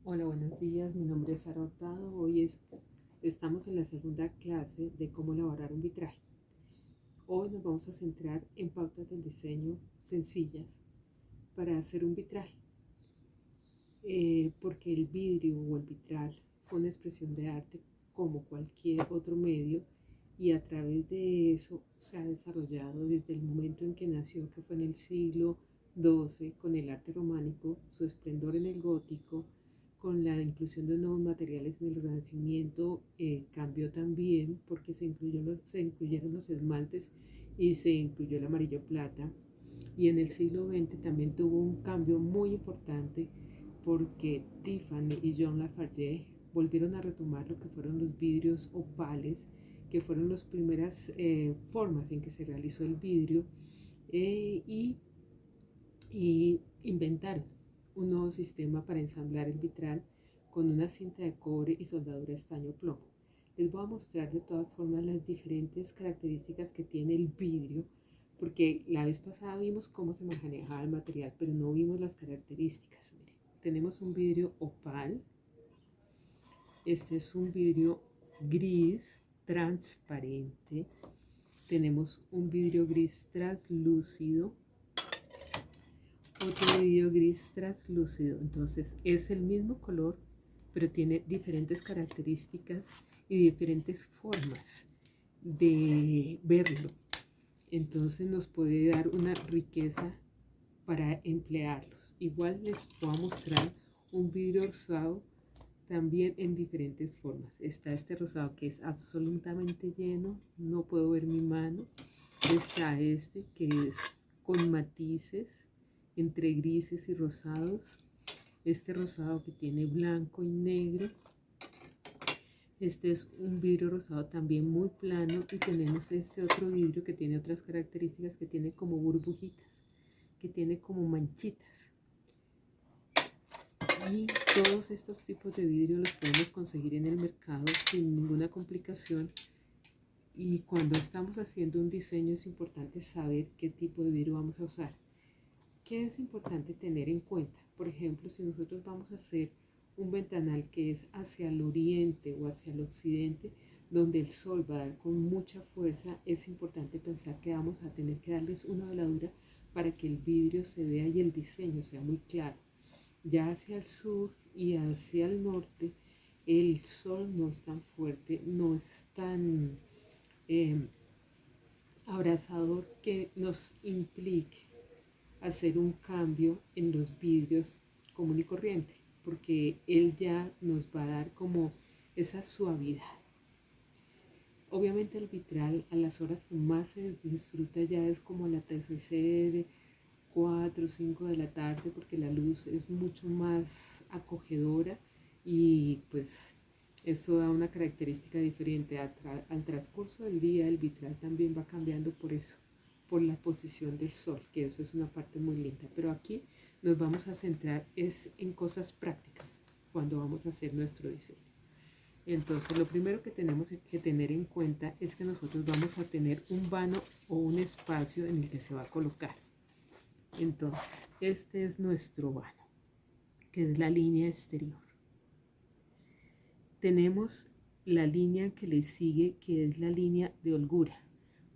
Hola, buenos días. Mi nombre es Sara Hurtado. Estamos en la segunda clase de cómo elaborar un vitral. Hoy nos vamos a centrar en pautas del diseño sencillas para hacer un vitral, porque el vidrio o el vitral fue una expresión de arte como cualquier otro medio y a través de eso se ha desarrollado desde el momento en que nació, que fue en el siglo XII, con el arte románico, su esplendor en el gótico, con la inclusión de nuevos materiales en el Renacimiento. Cambió también porque se incluyeron los esmaltes y se incluyó el amarillo plata. Y en el siglo XX también tuvo un cambio muy importante porque Tiffany y John Lafarge volvieron a retomar lo que fueron los vidrios opales, que fueron las primeras formas en que se realizó el vidrio, eh, y, y inventaron un nuevo sistema para ensamblar el vitral con una cinta de cobre y soldadura estaño plomo. Les voy a mostrar de todas formas las diferentes características que tiene el vidrio, porque la vez pasada vimos cómo se manejaba el material, pero no vimos las características. Miren, tenemos un vidrio opal, este es un vidrio gris transparente, tenemos un vidrio gris translúcido, otro vidrio gris translúcido. Entonces es el mismo color, pero tiene diferentes características y diferentes formas de verlo. Entonces nos puede dar una riqueza para emplearlos. Igual les puedo mostrar un vidrio rosado también en diferentes formas. Está este rosado que es absolutamente lleno, no puedo ver mi mano. Está este que es con matices entre grises y rosados. Este rosado que tiene blanco y negro. Este es un vidrio rosado también muy plano, y tenemos este otro vidrio que tiene otras características, que tiene como burbujitas, que tiene como manchitas. Y todos estos tipos de vidrio los podemos conseguir en el mercado sin ninguna complicación. Y cuando estamos haciendo un diseño es importante saber qué tipo de vidrio vamos a usar. ¿Qué es importante tener en cuenta? Por ejemplo, si nosotros vamos a hacer un ventanal que es hacia el oriente o hacia el occidente, donde el sol va a dar con mucha fuerza, es importante pensar que vamos a tener que darles una veladura para que el vidrio se vea y el diseño sea muy claro. Ya hacia el sur y hacia el norte, el sol no es tan fuerte, no es tan abrasador que nos implique hacer un cambio en los vidrios común y corriente, porque él ya nos va a dar como esa suavidad. Obviamente el vitral a las horas que más se disfruta ya es como al atardecer, 4 o 5 de la tarde, porque la luz es mucho más acogedora y pues eso da una característica diferente. Al transcurso del día el vitral también va cambiando por eso, por la posición del sol, que eso es una parte muy linda. Pero aquí nos vamos a centrar es en cosas prácticas cuando vamos a hacer nuestro diseño. Entonces lo primero que tenemos que tener en cuenta es que nosotros vamos a tener un vano o un espacio en el que se va a colocar. Entonces este es nuestro vano, que es la línea exterior. Tenemos la línea que le sigue, que es la línea de holgura.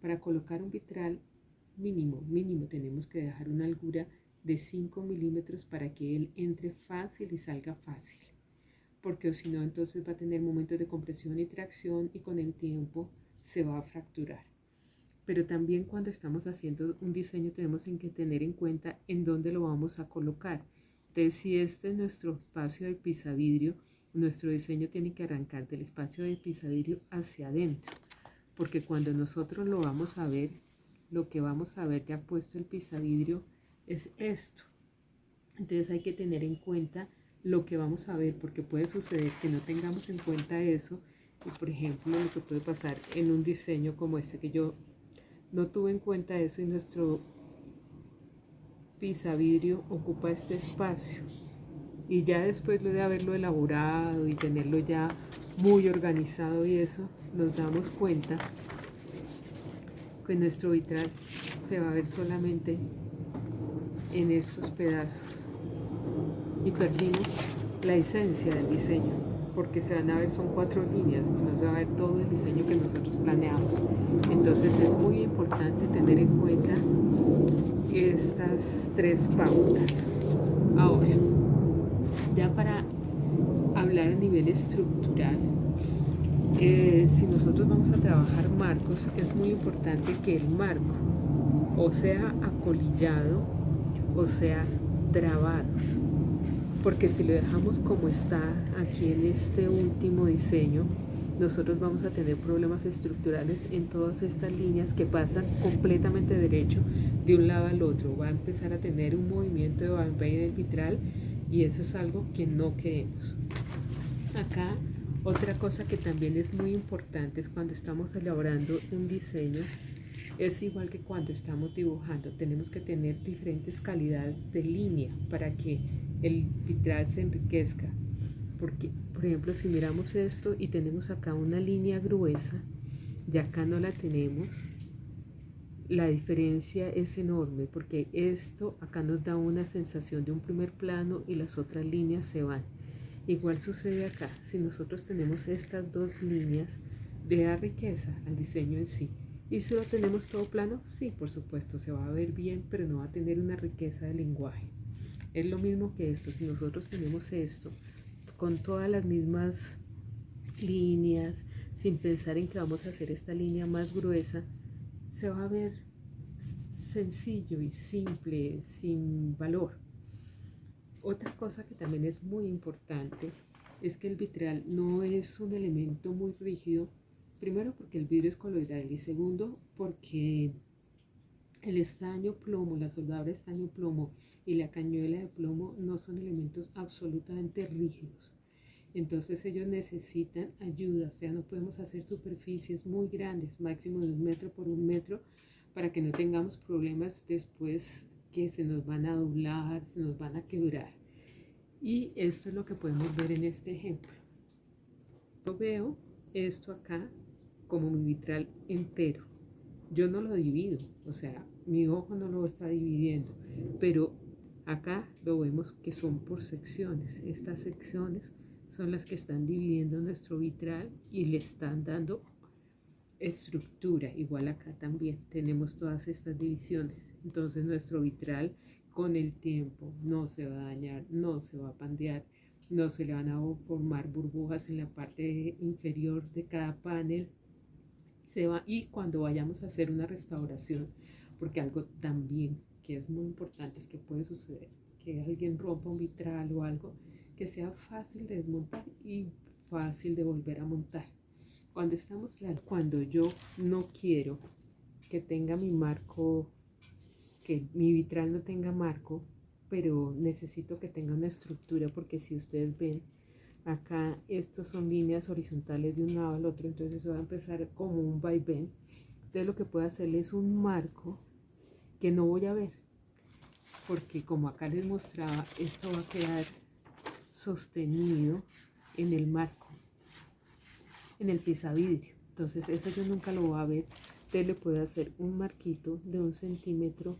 Para colocar un vitral mínimo tenemos que dejar una holgura de 5 milímetros para que él entre fácil y salga fácil, porque si no entonces va a tener momentos de compresión y tracción y con el tiempo se va a fracturar. Pero también cuando estamos haciendo un diseño tenemos que tener en cuenta en dónde lo vamos a colocar. Entonces, si este es nuestro espacio de pisavidrio, nuestro diseño tiene que arrancar del espacio de pisavidrio hacia adentro, porque cuando nosotros lo vamos a ver, lo que vamos a ver ya puesto el pisavidrio es esto. Entonces hay que tener en cuenta lo que vamos a ver, porque puede suceder que no tengamos en cuenta eso. Y por ejemplo, lo que puede pasar en un diseño como este, que yo no tuve en cuenta eso, y nuestro pisavidrio ocupa este espacio. Y ya después de haberlo elaborado y tenerlo ya muy organizado y eso, nos damos cuenta que nuestro vitral se va a ver solamente en estos pedazos y perdimos la esencia del diseño, porque se van a ver, son 4 líneas, y no se va a ver todo el diseño que nosotros planeamos. Entonces es muy importante tener en cuenta estas 3 pautas. Ahora, ya para hablar a nivel estructural, si nosotros vamos a trabajar marcos, es muy importante que el marco o sea acolillado o sea trabado, porque si lo dejamos como está aquí en este último diseño, nosotros vamos a tener problemas estructurales en todas estas líneas que pasan completamente derecho de un lado al otro. Va a empezar a tener un movimiento de Van Veen en el vitral y eso es algo que no queremos. Acá otra cosa que también es muy importante es cuando estamos elaborando un diseño, es igual que cuando estamos dibujando, tenemos que tener diferentes calidades de línea para que el vitral se enriquezca. Porque, por ejemplo, si miramos esto y tenemos acá una línea gruesa y acá no la tenemos, la diferencia es enorme porque esto acá nos da una sensación de un primer plano y las otras líneas se van. Igual sucede acá, si nosotros tenemos estas 2 líneas, le da riqueza al diseño en sí. Y si lo tenemos todo plano, sí, por supuesto, se va a ver bien, pero no va a tener una riqueza de lenguaje. Es lo mismo que esto, si nosotros tenemos esto con todas las mismas líneas, sin pensar en que vamos a hacer esta línea más gruesa, se va a ver sencillo y simple, sin valor. Otra cosa que también es muy importante es que el vitral no es un elemento muy rígido, primero porque el vidrio es coloidal y segundo porque el estaño plomo, la soldadura de estaño plomo y la cañuela de plomo no son elementos absolutamente rígidos. Entonces ellos necesitan ayuda, o sea, no podemos hacer superficies muy grandes, máximo de 1 metro por 1 metro, para que no tengamos problemas después que se nos van a doblar, se nos van a quebrar. Y esto es lo que podemos ver en este ejemplo. Yo veo esto acá como mi vitral entero. Yo no lo divido, o sea, mi ojo no lo está dividiendo, pero acá lo vemos que son por secciones. Estas secciones son las que están dividiendo nuestro vitral y le están dando estructura. Igual acá también tenemos todas estas divisiones. Entonces nuestro vitral con el tiempo no se va a dañar, no se va a pandear, no se le van a formar burbujas en la parte inferior de cada panel. Y cuando vayamos a hacer una restauración, porque algo también que es muy importante es que puede suceder que alguien rompa un vitral o algo, que sea fácil de desmontar y fácil de volver a montar. Cuando yo no quiero que tenga mi marco, que mi vitral no tenga marco, pero necesito que tenga una estructura, porque si ustedes ven, acá estos son líneas horizontales de un lado al otro, entonces eso va a empezar como un vaivén. Entonces lo que puedo hacerle es un marco que no voy a ver, porque como acá les mostraba, esto va a quedar sostenido en el marco, en el pisavidrio. Entonces eso yo nunca lo voy a ver. Entonces le puedo hacer un marquito de 1 centímetro.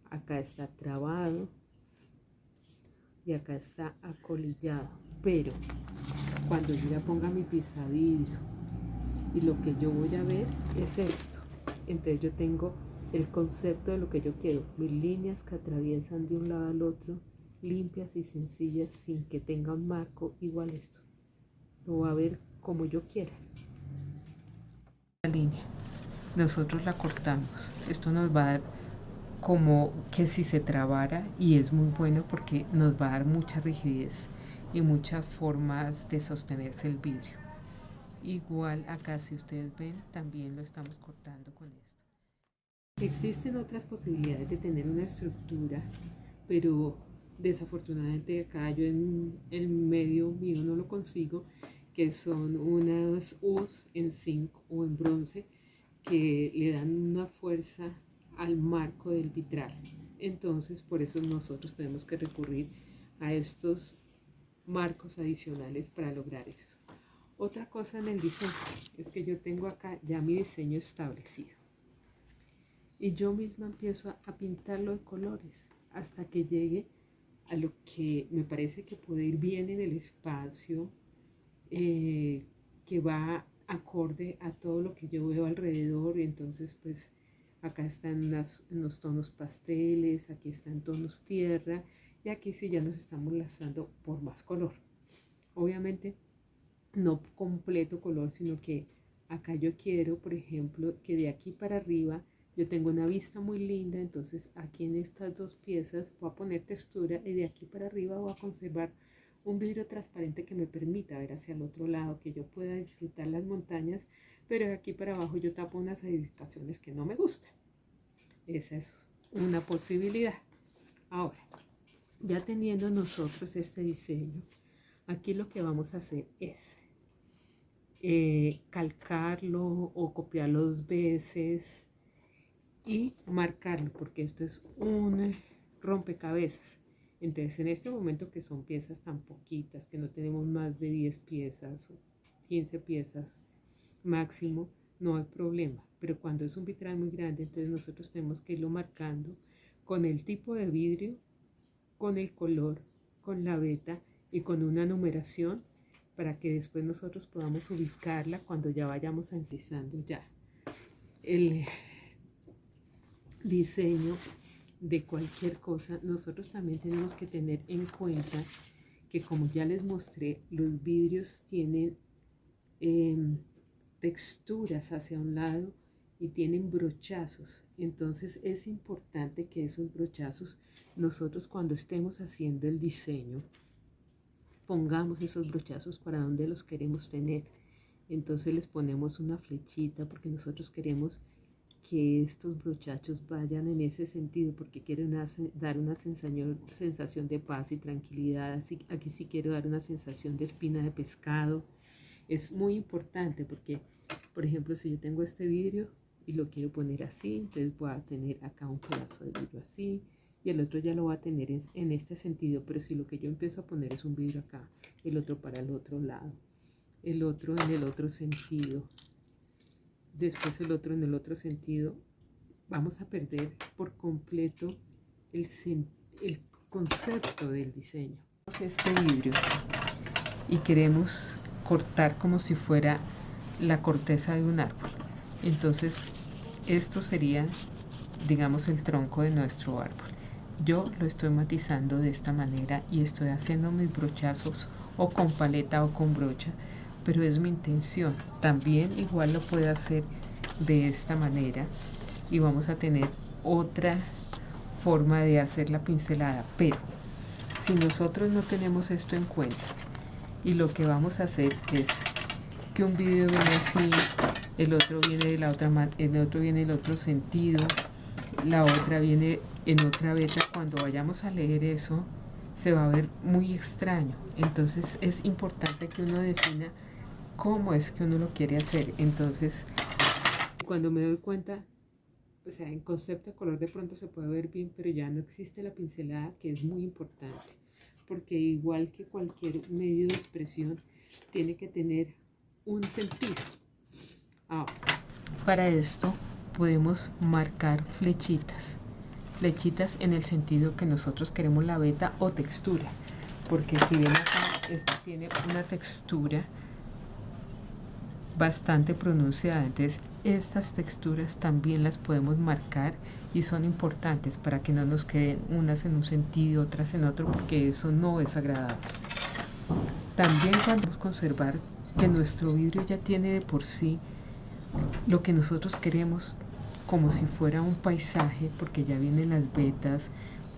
Acá está trabado y acá está acolillado. Pero cuando yo ya ponga mi pisavidrio y lo que yo voy a ver es esto, entonces yo tengo el concepto de lo que yo quiero, mis líneas que atraviesan de un lado al otro, limpias y sencillas, sin que tengan marco. Igual esto lo voy a ver como yo quiera. La línea nosotros la cortamos, esto nos va a dar como que si se trabara, y es muy bueno porque nos va a dar mucha rigidez y muchas formas de sostenerse el vidrio. Igual acá, si ustedes ven, también lo estamos cortando con esto. Existen otras posibilidades de tener una estructura, pero desafortunadamente acá yo en el medio mío no lo consigo, que son unas U's en zinc o en bronce que le dan una fuerza al marco del vitral. Entonces por eso nosotros tenemos que recurrir a estos marcos adicionales para lograr eso. Otra cosa en el diseño es que yo tengo acá ya mi diseño establecido y yo misma empiezo a pintarlo de colores hasta que llegue a lo que me parece que puede ir bien en el espacio, que va acorde a todo lo que yo veo alrededor. Y entonces pues acá están unos tonos pasteles, aquí están tonos tierra, y aquí sí ya nos estamos lanzando por más color. Obviamente no completo color, sino que acá yo quiero, por ejemplo, que de aquí para arriba yo tengo una vista muy linda. Entonces aquí en estas dos piezas voy a poner textura, y de aquí para arriba voy a conservar un vidrio transparente que me permita ver hacia el otro lado, que yo pueda disfrutar las montañas, pero de aquí para abajo yo tapo unas edificaciones que no me gustan. Esa es una posibilidad. Ahora, ya teniendo nosotros este diseño, aquí lo que vamos a hacer es calcarlo o copiarlo 2 veces y marcarlo, porque esto es un rompecabezas. Entonces en este momento, que son piezas tan poquitas, que no tenemos más de 10 piezas o 15 piezas máximo, no hay problema. Pero cuando es un vitral muy grande, entonces nosotros tenemos que irlo marcando con el tipo de vidrio, con el color, con la veta y con una numeración, para que después nosotros podamos ubicarla cuando ya vayamos analizando ya el diseño de cualquier cosa. Nosotros también tenemos que tener en cuenta que, como ya les mostré, los vidrios tienen texturas hacia un lado y tienen brochazos. Entonces es importante que esos brochazos, nosotros cuando estemos haciendo el diseño, pongamos esos brochazos para donde los queremos tener. Entonces les ponemos una flechita, porque nosotros queremos que estos brochazos vayan en ese sentido, porque quieren dar una sensación de paz y tranquilidad. Así, aquí sí quiero dar una sensación de espina de pescado. Es muy importante porque, por ejemplo, si yo tengo este vidrio y lo quiero poner así, entonces voy a tener acá un pedazo de vidrio así, y el otro ya lo voy a tener en este sentido. Pero si lo que yo empiezo a poner es un vidrio acá, el otro para el otro lado, el otro en el otro sentido, después el otro en el otro sentido, vamos a perder por completo el concepto del diseño. Este vidrio y queremos cortar como si fuera la corteza de un árbol. Entonces esto sería, digamos, el tronco de nuestro árbol. Yo lo estoy matizando de esta manera y estoy haciendo mis brochazos o con paleta o con brocha, pero es mi intención. También igual lo puedo hacer de esta manera y vamos a tener otra forma de hacer la pincelada. Pero si nosotros no tenemos esto en cuenta y lo que vamos a hacer es que un vidrio viene así, el otro viene de la otra manera, el otro viene en el otro sentido, la otra viene en otra veta, cuando vayamos a leer eso se va a ver muy extraño. Entonces es importante que uno defina cómo es que uno lo quiere hacer. Entonces cuando me doy cuenta, o sea, en concepto de color de pronto se puede ver bien, pero ya no existe la pincelada, que es muy importante, porque igual que cualquier medio de expresión, tiene que tener un sentido. Ahora, para esto podemos marcar flechitas en el sentido que nosotros queremos la veta o textura, porque si ven acá, esto tiene una textura bastante pronunciada. Entonces estas texturas también las podemos marcar y son importantes para que no nos queden unas en un sentido, otras en otro, porque eso no es agradable. También cuando conservar que nuestro vidrio ya tiene de por sí lo que nosotros queremos, como si fuera un paisaje, porque ya vienen las vetas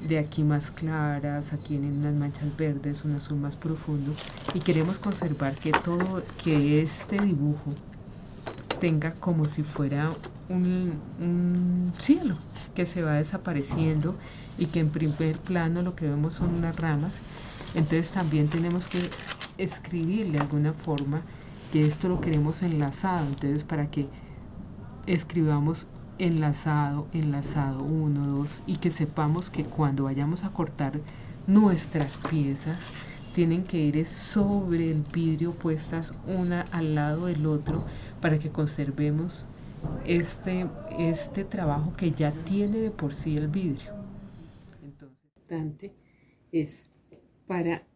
de aquí más claras, aquí vienen unas manchas verdes, un azul más profundo, y queremos conservar que este dibujo tenga como si fuera un cielo que se va desapareciendo, y que en primer plano lo que vemos son unas ramas. Entonces también tenemos que escribirle de alguna forma que esto lo queremos enlazado. Entonces, para que escribamos enlazado, 1, 2, y que sepamos que cuando vayamos a cortar nuestras piezas tienen que ir sobre el vidrio, puestas una al lado del otro, para que conservemos este trabajo que ya tiene de por sí el vidrio. Entonces, es importante es para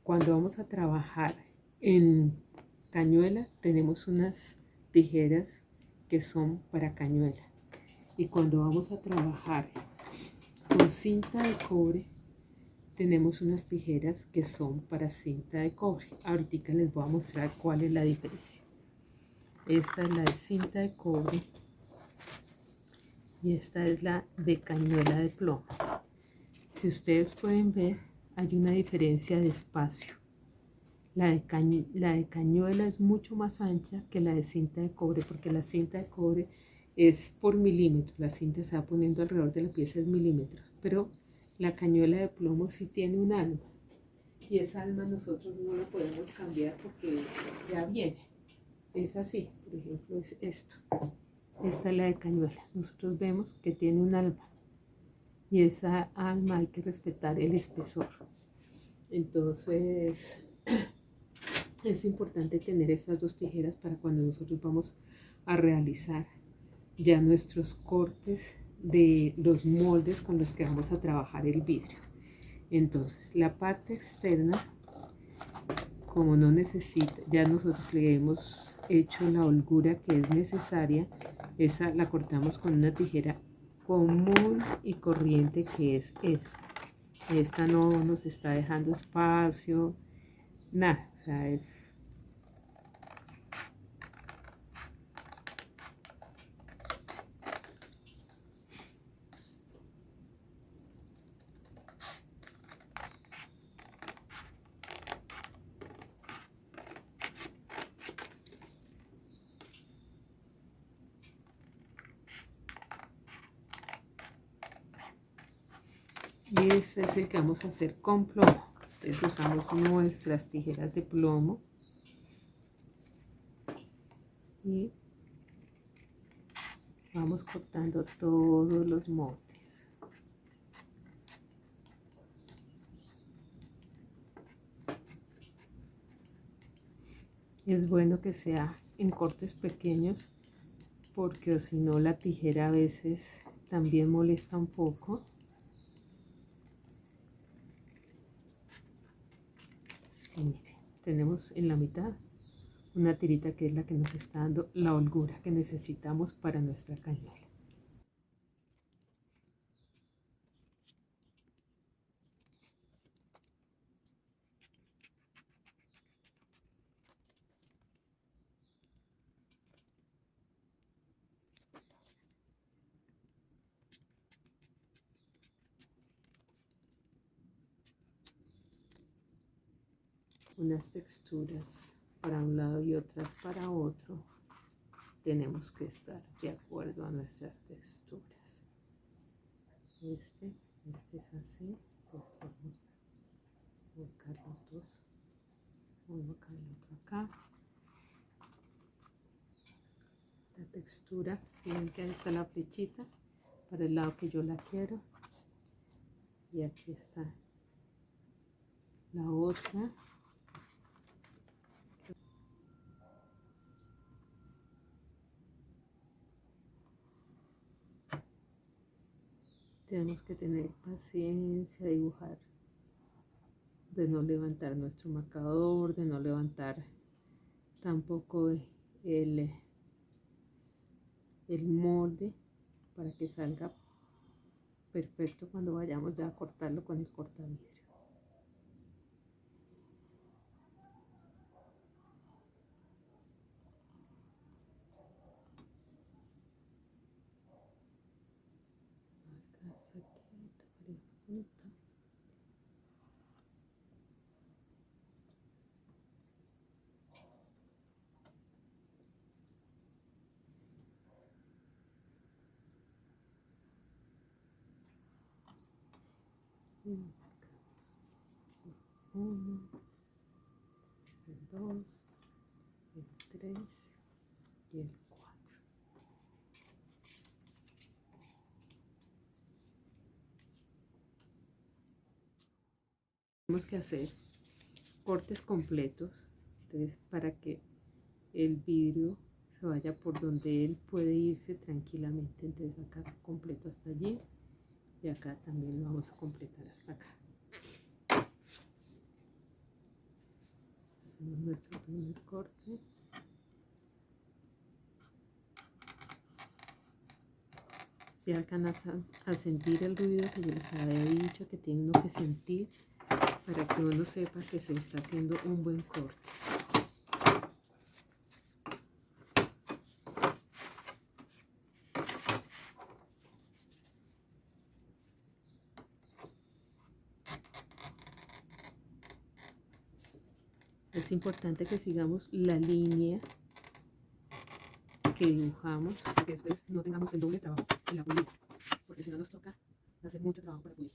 cuando vamos a trabajar en cañuela. Tenemos unas tijeras que son para cañuela, y cuando vamos a trabajar con cinta de cobre tenemos unas tijeras que son para cinta de cobre. Ahorita les voy a mostrar cuál es la diferencia. Esta es la de cinta de cobre y esta es la de cañuela de plomo. Si ustedes pueden ver, hay una diferencia de espacio. La de cañuela es mucho más ancha que la de cinta de cobre, porque la cinta de cobre es por milímetros. La cinta se va poniendo alrededor de la pieza, es milímetros, pero la cañuela de plomo sí tiene un alma, y esa alma nosotros no la podemos cambiar porque ya viene. Es así, por ejemplo, es esto. Esta es la de cañuela. Nosotros vemos que tiene un alma, y esa alma hay que respetar el espesor. Entonces es importante tener estas dos tijeras para cuando nosotros vamos a realizar ya nuestros cortes de los moldes con los que vamos a trabajar el vidrio. Entonces la parte externa, como no necesita, ya nosotros le hemos hecho la holgura que es necesaria, esa la cortamos con una tijera común y corriente, que es esta. Esta no nos está dejando espacio, nada, o sea, es y este es el que vamos a hacer con plomo. Entonces usamos nuestras tijeras de plomo y vamos cortando todos los moldes. Es bueno que sea en cortes pequeños, porque si no la tijera a veces también molesta un poco. Y miren, tenemos en la mitad una tirita que es la que nos está dando la holgura que necesitamos para nuestra cañuela. Unas texturas para un lado y otras para otro. Tenemos que estar de acuerdo a nuestras texturas. Este es así, pues podemos buscar los dos, uno acá y otro acá. La textura, si ven que ahí está la flechita para el lado que yo la quiero, y aquí está la otra. Tenemos que tener paciencia, dibujar, de no levantar nuestro marcador, de no levantar tampoco el molde, para que salga perfecto cuando vayamos ya a cortarlo con el cortavidrio. Uno, el 2, el 3 y el 4. Tenemos que hacer cortes completos, entonces, para que el vidrio se vaya por donde él puede irse tranquilamente. Entonces acá completo hasta allí, y acá también lo vamos a completar hasta acá. hacemos nuestro primer corte. Si alcanzan a sentir el ruido que yo les había dicho que tiene uno que sentir para que uno sepa que se está haciendo un buen corte. Es importante que sigamos la línea que dibujamos, para que después no tengamos el doble trabajo en la pulida, porque si no nos toca hacer mucho trabajo para pulir.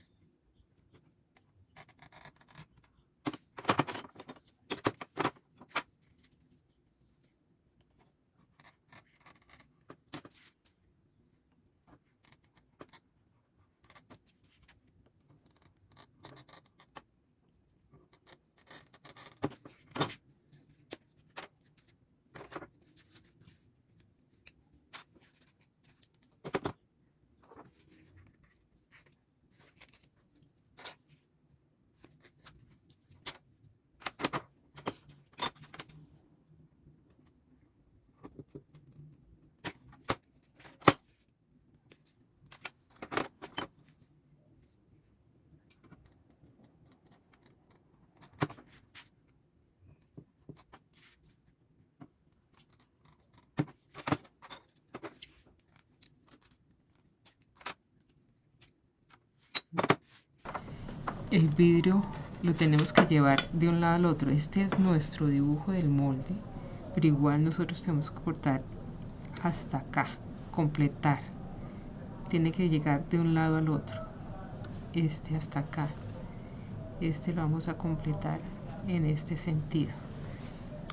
El vidrio lo tenemos que llevar de un lado al otro. Este es nuestro dibujo del molde, pero igual nosotros tenemos que cortar hasta acá, completar. Tiene que llegar de un lado al otro. Este hasta acá. Este lo vamos a completar en este sentido.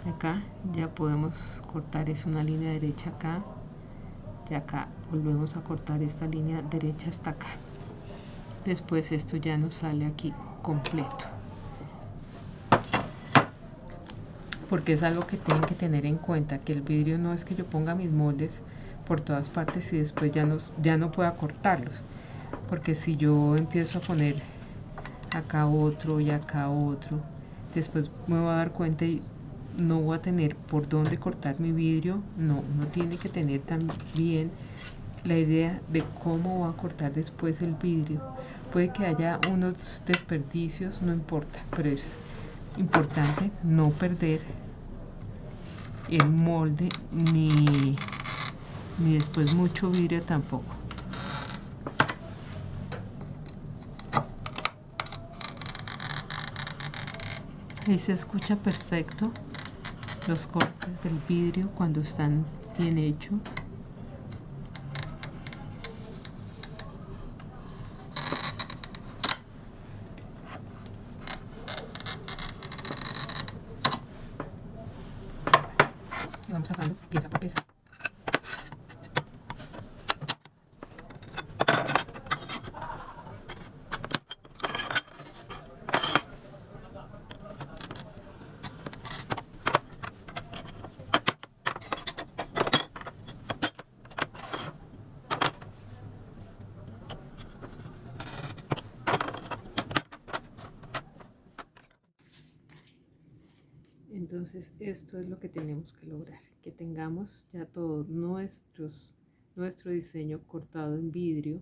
Acá ya podemos cortar, es una línea derecha acá, y acá volvemos a cortar esta línea derecha hasta acá. Después esto ya nos sale aquí completo, porque es algo que tienen que tener en cuenta, que el vidrio no es que yo ponga mis moldes por todas partes y después ya no pueda cortarlos, porque si yo empiezo a poner acá otro y acá otro, después me voy a dar cuenta y no voy a tener por dónde cortar mi vidrio. No, uno tiene que tener también la idea de cómo va a cortar después el vidrio. Puede que haya unos desperdicios, no importa, pero es importante no perder el molde ni después mucho vidrio tampoco. Ahí se escucha perfecto los cortes del vidrio cuando están bien hechos. Y vamos sacando pieza por pieza. Entonces esto es lo que tenemos que lograr, que tengamos ya todo nuestro diseño cortado en vidrio.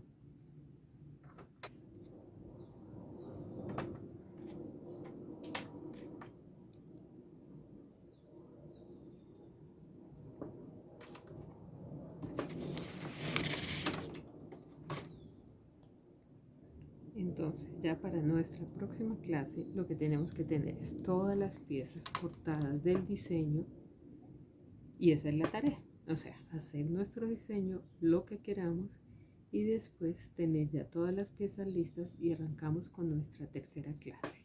Entonces ya para nuestra próxima clase lo que tenemos que tener es todas las piezas cortadas del diseño, y esa es la tarea, o sea, hacer nuestro diseño lo que queramos y después tener ya todas las piezas listas y arrancamos con nuestra tercera clase.